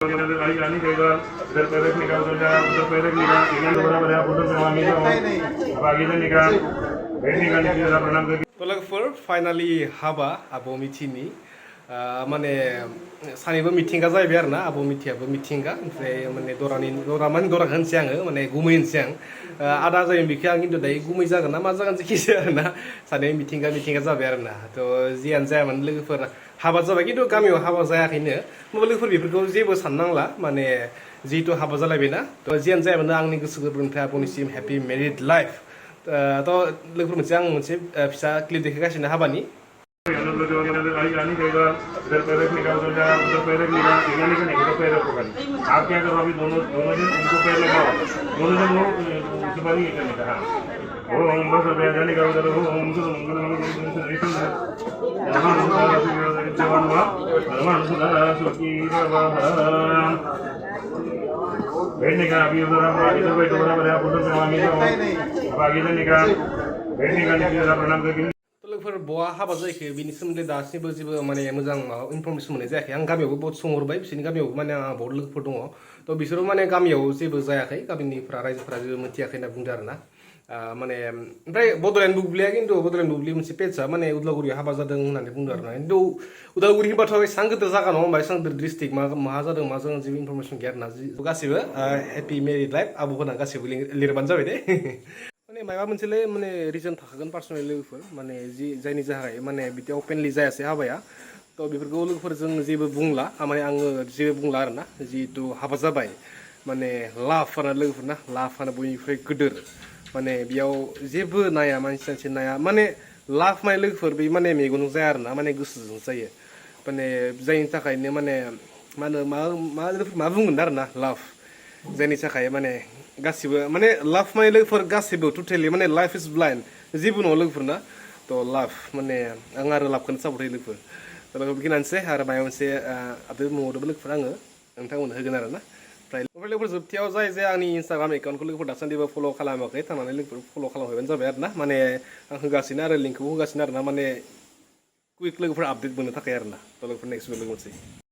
उधर पैदल निकाल उधर जा उधर पैदल निकाल इधर बराबर है उधर से वहां मिला अब आगे से निकाल बैठ निकालने की जरा प्रणाम करके तो लोगोफोर फाइनाली हाबा आबौ मिथिनि माने सानैबो मिथिंगा जाहैबाय आरो ना आबौ मिथियाबो मिथिंगा ओमफ्राय माने दरा माने दरा होनसै आङो माने गुमै होनसै आं आदा जायो बेखौ आं खिन्थु दायो गुमै जागोन ना मा जागोन जायखिजाया आरो ना सानै मिथिंगा जाबाय आरो ना थ' जियानो जायामोन लोगोफोर हाबा जाबाय खिन्थु गामियाव हाबा जायाखैनो होमबा लोगोफोर बेफोरखौ जेबो साननांला माने जिहेतु हाबा जालायबायना थ' जियानो जायामोन आंनि गोसो गोरबोनिफ्राय आबौनिसिम हेपि मेरिड लाइफ थ' लोगोफोर मोनसे आं मोनसे फिसा क्लिप देखायगासिनो हाबानि उधर पैदल निकाल उधर जा उधर पैदल निकाल इधर निकाल उधर पैदल पकड़ आप क्या करो अभी दोनों दोनों जन उनको पैर लगाओ दोनों जन वो उसके बाद ये करने का हाँ ओम बस पैदल निकाल उधर ओम से बैठने का अभी उधर इधर बैठो बराबर है उधर से वहां मिला अब आगे से निकाल बैठ निकालने की जरा प्रणाम करके लोगोफोर बहा हाबा जायखो बिनि सोमोन्दै दासिमबो जेबो माने मोजां माबा इनफरमेसन मोननाय जायाखै आं गामियावबो बहुत सोंहरबाय बिसोरनि गामियावबो माने आंहा बहुत लोगोफोर दङ थ' बिसोरो माने गामियाव जेबो जायाखै गामिनिफ्रा रायजोफोरा जेबो मिथियाखै होनना बुंदों आरो ना माने ओमफ्राय बड'लेण्ड बुब्लिया खिन्थु बड'लेण्ड बुब्लि मोनसे पेजआ माने उदालगुरियाव हाबा जादों होननानै बुंदों आरो ना खिन्थु उदालगुरि होनबाथ' एसेबां गिदिर जागा नङा होनबा एसेबां गिदिर डिस्ट्रिक्ट मा जादों मा जादों जेबो इनफरमेसन गैया आरो ना गासैबो हेपि मेरिड लाइफ आबौ होना गासैबो लिरबानो जाबाय दे माने माबा मोनसेले माने रिजन थाखागोन पार्सनेल लोगोफोर माने जायनि जाहाय माने बिदि अपेनलि जायासै हाबाया थ' बेफोरखौ लोगोफोरजों जेबो बुंला माने आङो जेबो बुंला आरो ना जिहेतु हाबा जाबाय माने लाफाना लोगोफोर ना लाफाना बयनिख्रुइ गिदिर माने बेयाव जेबो नाया मानसि नाया माने लाफ माने लोगोफोर बे माने मेगनजों जाया आरो ना माने गोसोजों जायो माने जायनि थाखायनो माने मा बुंगोन आरो ना लाफ जायनि थाखाय माने गासिबो माने लाफ माने लोगोफोर गासिबो टटेलि माने लाइफ इज ब्लाइन्ड जेबो नङा लोगोफोर ना थ' लाफ माने आं आरो लाफखौनो सापर्ट होयो लोगोफोर थ' बेखिनियानोसै आरो माबा मोनसे आपडेट मावदोंमोन लोगोफोर आङो नोंथांमोननो होगोन आरो ना ओमफ्राय लोगोफोर जोबथियाव जाय आंनि इन्सटाग्राम एकाउन्टखौ लोगोफोर दासान्दिबो फल' खालामाखै थांनानै लोगोफोर फल' खालामहैबानो जाबाय आरो ना माने आं होगासिनो आरो लिंकखौबो होगासिनो आरो ना माने कुइक लोगोफोर आपडेट मोननो थाखाय आरो ना थ' लोगोफोर नेक्स्ट लोगो मोनसै